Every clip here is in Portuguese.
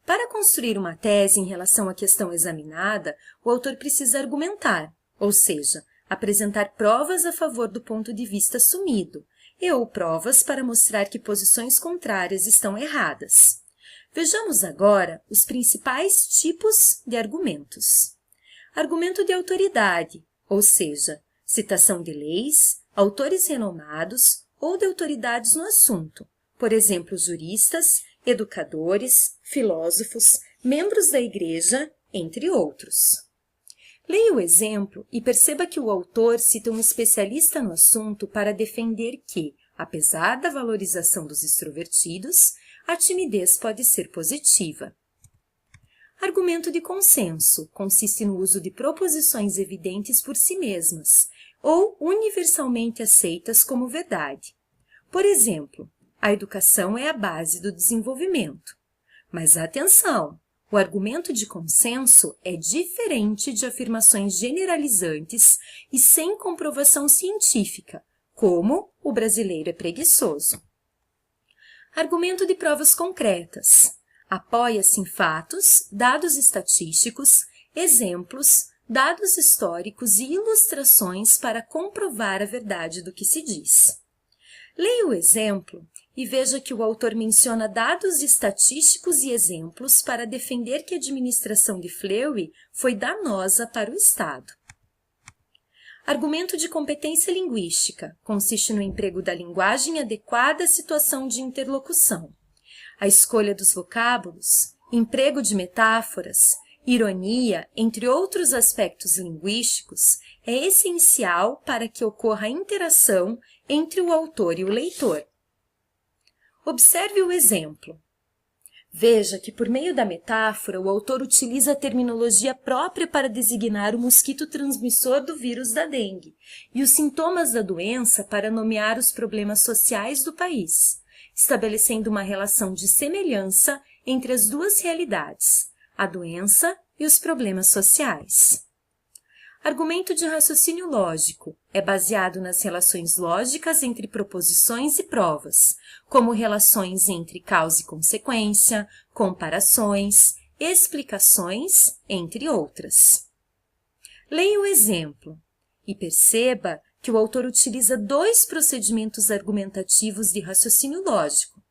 Para construir uma tese em relação à questão examinada, o autor precisa argumentar, ou seja, apresentar provas a favor do ponto de vista assumido, ou provas para mostrar que posições contrárias estão erradas. Vejamos agora os principais tipos de argumentos. Argumento de autoridade, ou seja, citação de leis, autores renomados ou de autoridades no assunto, por exemplo, juristas, educadores, filósofos, membros da igreja, entre outros. Leia o exemplo e perceba que o autor cita um especialista no assunto para defender que, apesar da valorização dos extrovertidos, a timidez pode ser positiva. Argumento de consenso consiste no uso de proposições evidentes por si mesmas ou universalmente aceitas como verdade. Por exemplo, a educação é a base do desenvolvimento. Mas atenção! O argumento de consenso é diferente de afirmações generalizantes e sem comprovação científica, como o brasileiro é preguiçoso. Argumento de provas concretas. Apoia-se em fatos, dados estatísticos, exemplos, dados históricos e ilustrações para comprovar a verdade do que se diz. Leia o exemplo e veja que o autor menciona dados estatísticos e exemplos para defender que a administração de Fleury foi danosa para o Estado. Argumento de competência linguística consiste no emprego da linguagem adequada à situação de interlocução. A escolha dos vocábulos, emprego de metáforas, ironia, entre outros aspectos linguísticos, é essencial para que ocorra a interação entre o autor e o leitor. Observe o exemplo. Veja que, por meio da metáfora, o autor utiliza a terminologia própria para designar o mosquito transmissor do vírus da dengue e os sintomas da doença para nomear os problemas sociais do país, estabelecendo uma relação de semelhança entre as duas realidades, a doença e os problemas sociais. Argumento de raciocínio lógico é baseado nas relações lógicas entre proposições e provas, como relações entre causa e consequência, comparações, explicações, entre outras. Leia o exemplo e perceba que o autor utiliza dois procedimentos argumentativos de raciocínio lógico: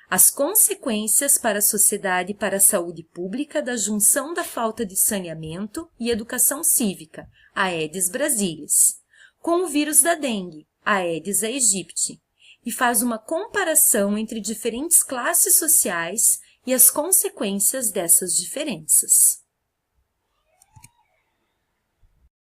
as consequências para a sociedade e para a saúde pública da junção da falta de saneamento e educação cívica, a Aedes brasilis, com o vírus da dengue, a Aedes aegypti, e faz uma comparação entre diferentes classes sociais e as consequências dessas diferenças.